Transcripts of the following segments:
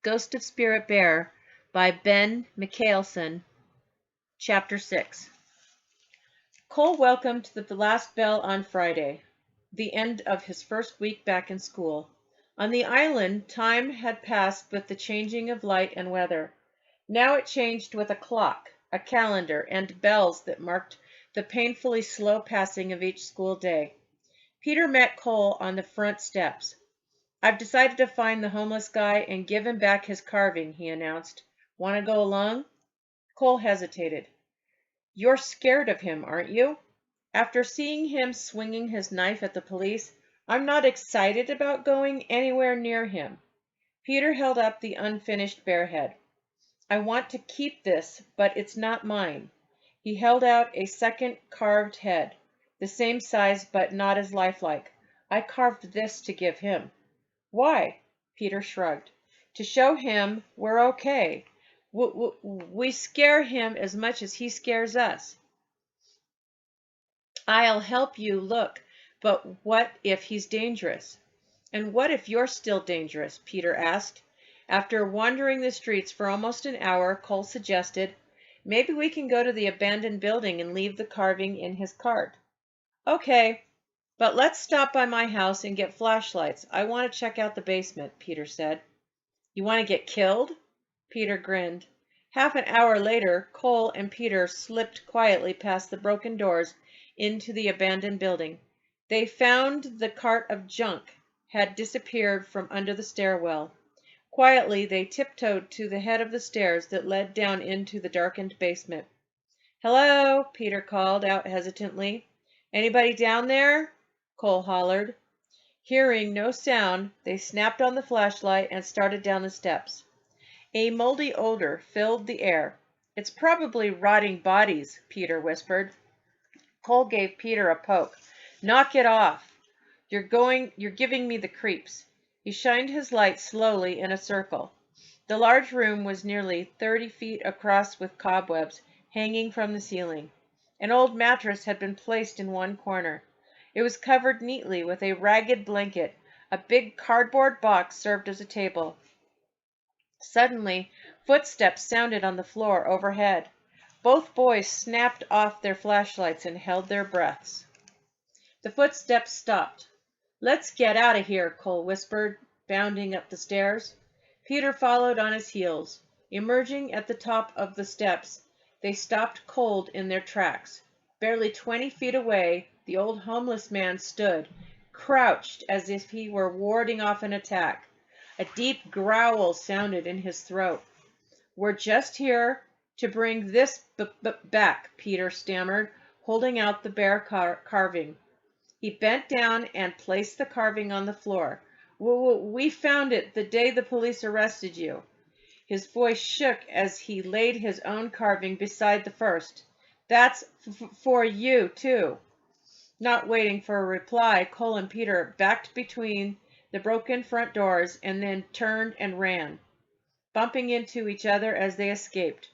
Ghost of Spirit Bear by Ben Mikaelsen, Chapter 6. Cole welcomed the last bell on Friday, the end of his first week back in school. On the island, time had passed with the changing of light and weather. Now it changed with a clock, a calendar, and bells that marked the painfully slow passing of each school day. Peter met Cole on the front steps. "I've decided to find the homeless guy and give him back his carving," he announced. "Want to go along?" Cole hesitated. "You're scared of him, aren't you?" "After seeing him swinging his knife at the police, I'm not excited about going anywhere near him." Peter held up the unfinished bear head. "I want to keep this, but it's not mine." He held out a second carved head, the same size but not as lifelike. "I carved this to give him." "Why?" Peter shrugged. "To show him we're okay. We scare him as much as he scares us." "I'll help you look, but what if he's dangerous?" "And what if you're still dangerous?" Peter asked. After wandering the streets for almost an hour, Cole suggested, "Maybe we can go to the abandoned building and leave the carving in his cart." "Okay. But let's stop by my house and get flashlights. I want to check out the basement," Peter said. "You want to get killed?" Peter grinned. Half an hour later, Cole and Peter slipped quietly past the broken doors into the abandoned building. They found the cart of junk had disappeared from under the stairwell. Quietly, they tiptoed to the head of the stairs that led down into the darkened basement. "Hello," Peter called out hesitantly. "Anybody down there?" Cole hollered. Hearing no sound, they snapped on the flashlight and started down the steps. A moldy odor filled the air. "It's probably rotting bodies," Peter whispered. Cole gave Peter a poke. "Knock it off. You're giving me the creeps." He shined his light slowly in a circle. The large room was nearly 30 feet across with cobwebs hanging from the ceiling. An old mattress had been placed in one corner. It was covered neatly with a ragged blanket. A big cardboard box served as a table. Suddenly, footsteps sounded on the floor overhead. Both boys snapped off their flashlights and held their breaths. The footsteps stopped. "Let's get out of here," Cole whispered, bounding up the stairs. Peter followed on his heels. Emerging at the top of the steps, they stopped cold in their tracks. Barely 20 feet away, the old homeless man stood, crouched as if he were warding off an attack. A deep growl sounded in his throat. "We're just here to bring this back," Peter stammered, holding out the bear carving. He bent down and placed the carving on the floor. We found it the day the police arrested you." His voice shook as he laid his own carving beside the first. "That's for you, too." Not waiting for a reply, Cole and Peter backed between the broken front doors and then turned and ran, bumping into each other as they escaped.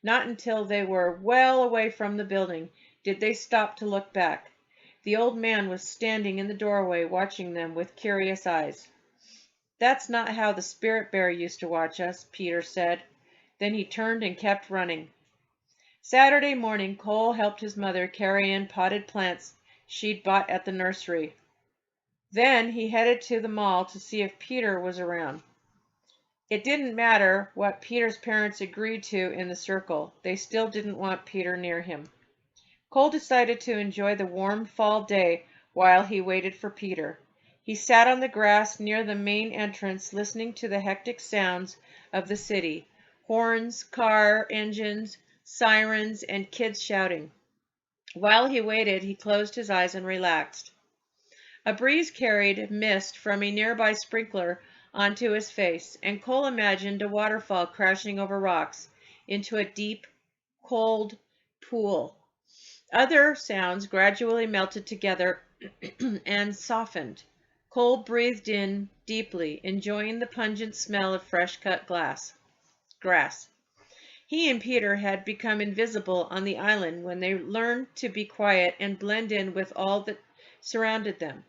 Not until they were well away from the building did they stop to look back. The old man was standing in the doorway watching them with curious eyes. "That's not how the spirit bear used to watch us," Peter said. Then he turned and kept running. Saturday morning, Cole helped his mother carry in potted plants she'd bought at the nursery. Then he headed to the mall to see if Peter was around. It didn't matter what Peter's parents agreed to in the circle. They still didn't want Peter near him. Cole decided to enjoy the warm fall day while he waited for Peter. He sat on the grass near the main entrance listening to the hectic sounds of the city: horns, car engines, sirens, and kids shouting. While he waited, he closed his eyes and relaxed. A breeze carried mist from a nearby sprinkler onto his face, and Cole imagined a waterfall crashing over rocks into a deep, cold pool. Other sounds gradually melted together and softened. Cole breathed in deeply, enjoying the pungent smell of fresh-cut grass. He and Peter had become invisible on the island when they learned to be quiet and blend in with all that surrounded them.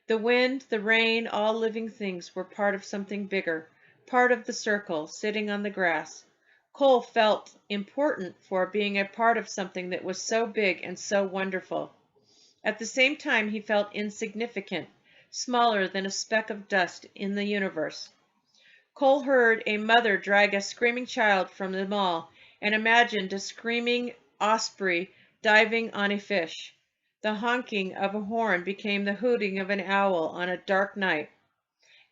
The wind, the rain, all living things were part of something bigger, part of the circle, sitting on the grass. Cole felt important for being a part of something that was so big and so wonderful. At the same time, he felt insignificant, smaller than a speck of dust in the universe. Cole heard a mother drag a screaming child from the mall and imagined a screaming osprey diving on a fish. The honking of a horn became the hooting of an owl on a dark night.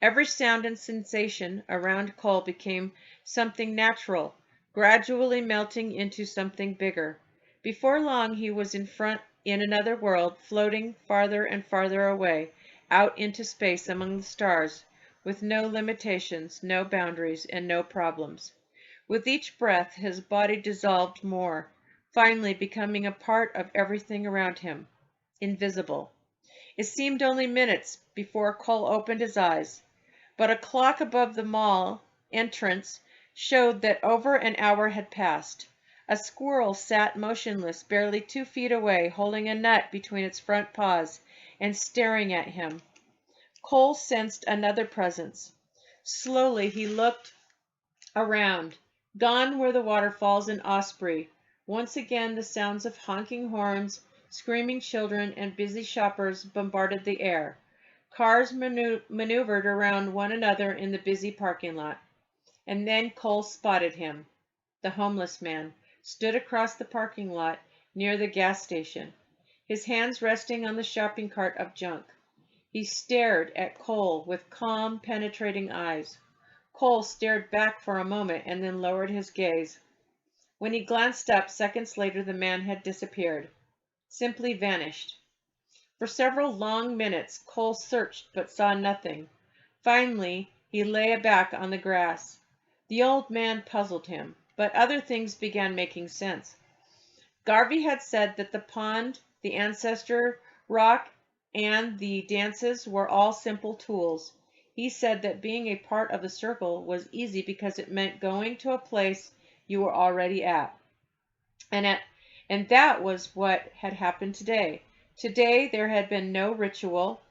Every sound and sensation around Cole became something natural, gradually melting into something bigger. Before long he was in another world, floating farther and farther away, out into space among the stars, with no limitations, no boundaries, and no problems. With each breath his body dissolved more, finally becoming a part of everything around him, invisible. It seemed only minutes before Cole opened his eyes, but a clock above the mall entrance showed that over an hour had passed. A squirrel sat motionless, barely 2 feet away, holding a nut between its front paws and staring at him. Cole sensed another presence. Slowly he looked around. Gone were the waterfalls and Osprey. Once again the sounds of honking horns, screaming children, and busy shoppers bombarded the air. Cars maneuvered around one another in the busy parking lot. And then Cole spotted him. The homeless man stood across the parking lot near the gas station, his hands resting on the shopping cart of junk. He stared at Cole with calm, penetrating eyes. Cole stared back for a moment and then lowered his gaze. When he glanced up, seconds later, the man had disappeared, simply vanished. For several long minutes, Cole searched but saw nothing. Finally, he lay back on the grass. The old man puzzled him, but other things began making sense. Garvey had said that the pond, the ancestor rock, and the dances were all simple tools. He said that being a part of the circle was easy because it meant going to a place you were already at. And that was what had happened today. Today there had been no ritual,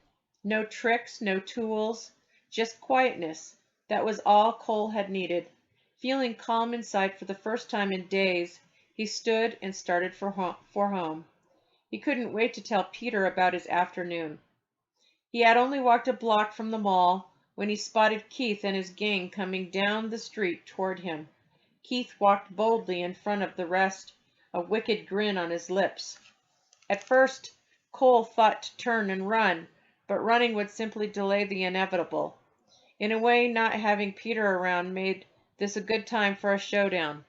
no tricks, no tools, just quietness. That was all Cole had needed. Feeling calm inside for the first time in days, he stood and started for home. He couldn't wait to tell Peter about his afternoon. He had only walked a block from the mall when he spotted Keith and his gang coming down the street toward him. Keith walked boldly in front of the rest, a wicked grin on his lips. At first, Cole thought to turn and run, but running would simply delay the inevitable. In a way, not having Peter around made this a good time for a showdown.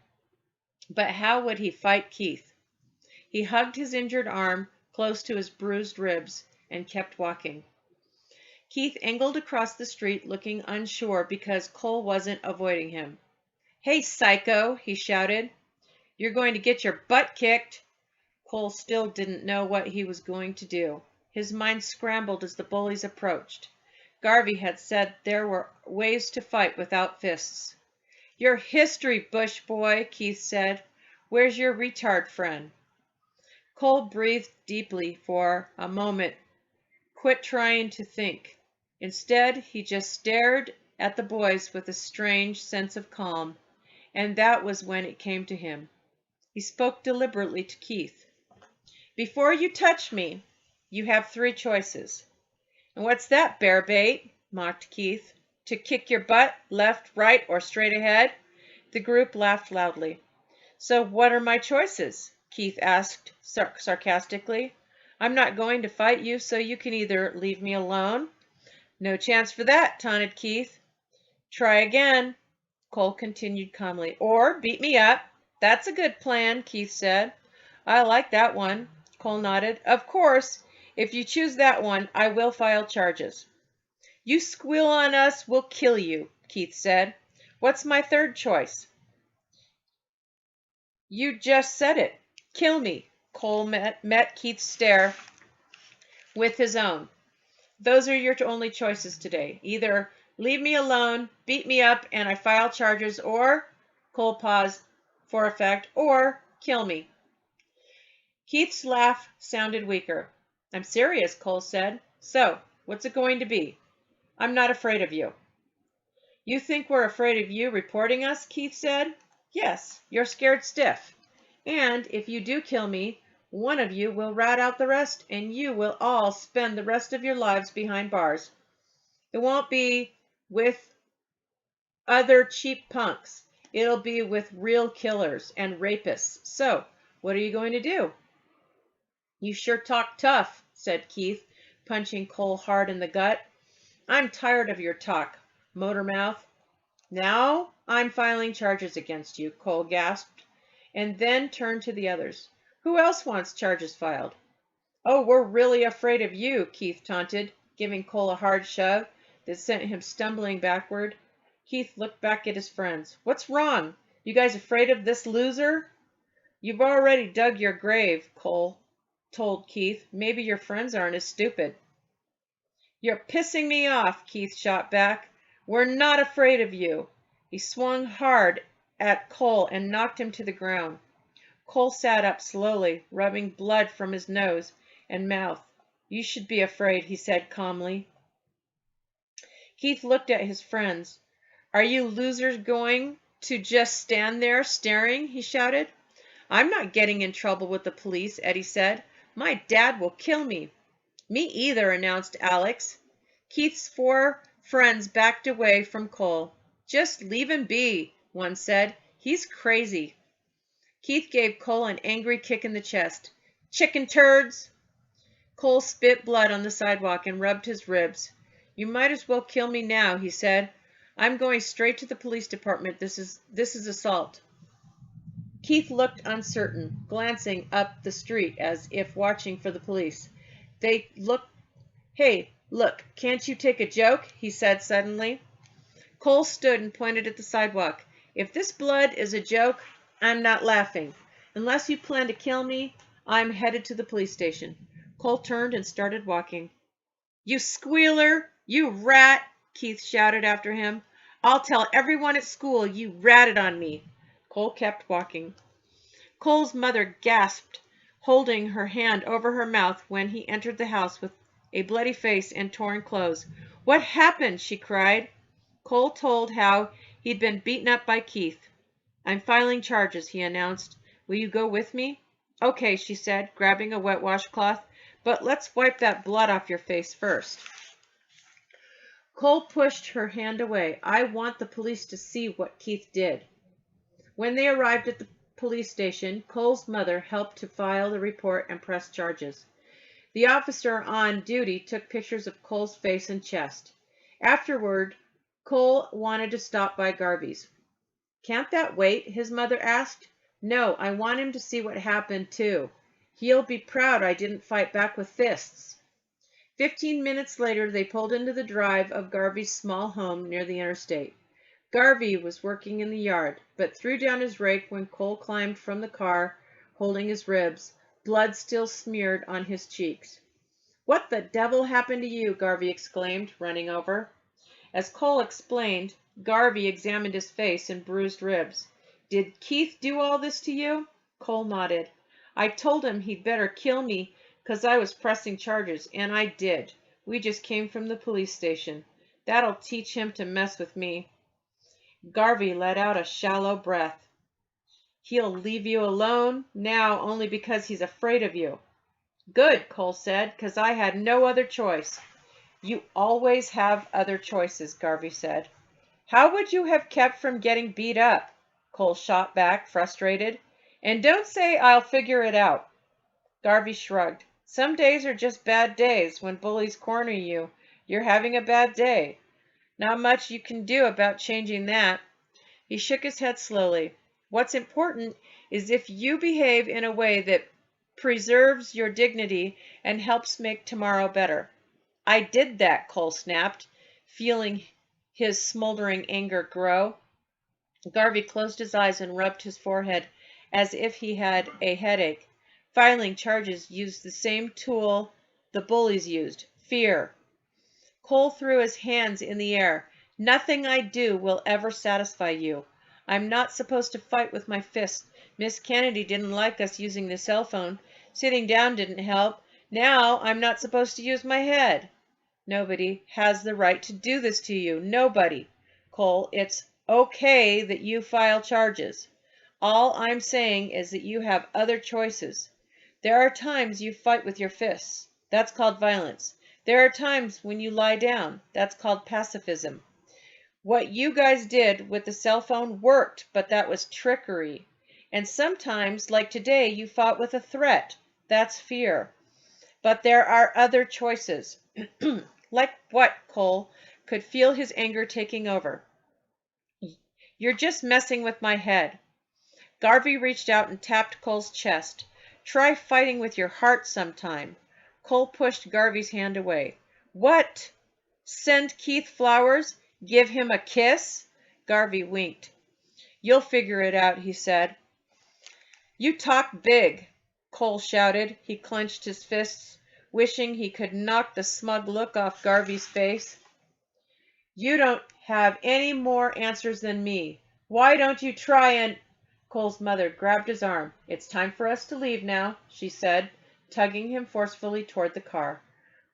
But how would he fight Keith? He hugged his injured arm close to his bruised ribs and kept walking. Keith angled across the street, looking unsure because Cole wasn't avoiding him. "Hey, psycho," he shouted. "You're going to get your butt kicked." Cole still didn't know what he was going to do. His mind scrambled as the bullies approached. Garvey had said there were ways to fight without fists. "Your history, Bush boy," Keith said. "Where's your retard friend?" Cole breathed deeply for a moment, quit trying to think. Instead, he just stared at the boys with a strange sense of calm, and that was when it came to him. He spoke deliberately to Keith. "Before you touch me, you have 3 choices." "And what's that, bear bait?" mocked Keith. "To kick your butt, left, right, or straight ahead?" The group laughed loudly. "So what are my choices?" Keith asked sarcastically. "I'm not going to fight you, so you can either leave me alone." "No chance for that," taunted Keith. "Try again," Cole continued calmly. "Or beat me up." "That's a good plan," Keith said. "I like that one," Cole nodded. "Of course, if you choose that one, I will file charges." "You squeal on us, we'll kill you," Keith said. "What's my third choice?" "You just said it. Kill me." Cole met Keith's stare with his own. "Those are your only choices today. Either leave me alone, beat me up, and I file charges, or," Cole paused for effect, "or kill me." Keith's laugh sounded weaker. "I'm serious," Cole said. "So, what's it going to be? I'm not afraid of you." You think we're afraid of you reporting us? Keith said. Yes, you're scared stiff. And if you do kill me, one of you will rat out the rest, and you will all spend the rest of your lives behind bars. It won't be with other cheap punks. It'll be with real killers and rapists. So, what are you going to do? You sure talk tough, said Keith, punching Cole hard in the gut. I'm tired of your talk, Motormouth. Now I'm filing charges against you, Cole gasped, and then turned to the others. Who else wants charges filed? Oh, we're really afraid of you, Keith taunted, giving Cole a hard shove that sent him stumbling backward. Keith looked back at his friends. What's wrong? You guys afraid of this loser? You've already dug your grave, Cole told Keith. Maybe your friends aren't as stupid. You're pissing me off, Keith shot back. We're not afraid of you. He swung hard at Cole and knocked him to the ground. Cole sat up slowly, rubbing blood from his nose and mouth. You should be afraid, he said calmly. Keith looked at his friends. Are you losers going to just stand there staring? He shouted. I'm not getting in trouble with the police, Eddie said. My dad will kill me. Me either, announced Alex. Keith's 4 friends backed away from Cole. Just leave him be, one said. He's crazy. Keith gave Cole an angry kick in the chest. Chicken turds! Cole spit blood on the sidewalk and rubbed his ribs. You might as well kill me now, he said. I'm going straight to the police department. This is assault. Keith looked uncertain, glancing up the street as if watching for the police. Hey, look, can't you take a joke? He said suddenly. Cole stood and pointed at the sidewalk. If this blood is a joke, I'm not laughing. Unless you plan to kill me, I'm headed to the police station. Cole turned and started walking. You squealer! You rat! Keith shouted after him. I'll tell everyone at school you ratted on me. Cole kept walking. Cole's mother gasped, holding her hand over her mouth when he entered the house with a bloody face and torn clothes. What happened? She cried. Cole told how he'd been beaten up by Keith. I'm filing charges, he announced. Will you go with me? Okay, she said, grabbing a wet washcloth, but let's wipe that blood off your face first. Cole pushed her hand away. I want the police to see what Keith did. When they arrived at the police station, Cole's mother helped to file the report and press charges. The officer on duty took pictures of Cole's face and chest. Afterward, Cole wanted to stop by Garvey's. Can't that wait? His mother asked. No, I want him to see what happened, too. He'll be proud I didn't fight back with fists. 15 minutes later, they pulled into the drive of Garvey's small home near the interstate. Garvey was working in the yard, but threw down his rake when Cole climbed from the car, holding his ribs, blood still smeared on his cheeks. What the devil happened to you? Garvey exclaimed, running over. As Cole explained, Garvey examined his face and bruised ribs. Did Keith do all this to you? Cole nodded. I told him he'd better kill me 'cause I was pressing charges, and I did. We just came from the police station. That'll teach him to mess with me. Garvey let out a shallow breath. He'll leave you alone now only because he's afraid of you. Good, Cole said, 'cause I had no other choice. You always have other choices, Garvey said. How would you have kept from getting beat up? Cole shot back, frustrated. And don't say I'll figure it out. Garvey shrugged. Some days are just bad days. When bullies corner you, you're having a bad day. Not much you can do about changing that. He shook his head slowly. What's important is if you behave in a way that preserves your dignity and helps make tomorrow better. I did that, Cole snapped, feeling his smoldering anger grow. Garvey closed his eyes and rubbed his forehead as if he had a headache. Filing charges used the same tool the bullies used, fear. Cole threw his hands in the air. Nothing I do will ever satisfy you. I'm not supposed to fight with my fists. Miss Kennedy didn't like us using the cell phone. Sitting down didn't help. Now I'm not supposed to use my head. Nobody has the right to do this to you. Nobody. Cole. It's okay that you file charges. All I'm saying is that you have other choices. There are times you fight with your fists. That's called violence. There are times when you lie down. That's called pacifism. What you guys did with the cell phone worked, but that was trickery. And sometimes, like today, you fought with a threat. That's fear. But there are other choices. Like what, Cole? Could feel his anger taking over. You're just messing with my head. Garvey reached out and tapped Cole's chest. Try fighting with your heart sometime. Cole pushed Garvey's hand away. What? Send Keith flowers? Give him a kiss? Garvey winked. You'll figure it out, he said. You talk big, Cole shouted. He clenched his fists, wishing he could knock the smug look off Garvey's face. You don't have any more answers than me. Why don't you try and... Cole's mother grabbed his arm. It's time for us to leave now, she said, tugging him forcefully toward the car.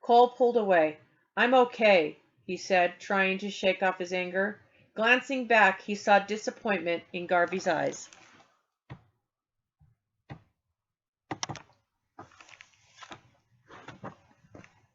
Cole pulled away. I'm okay, he said, trying to shake off his anger. Glancing back, he saw disappointment in Garvey's eyes.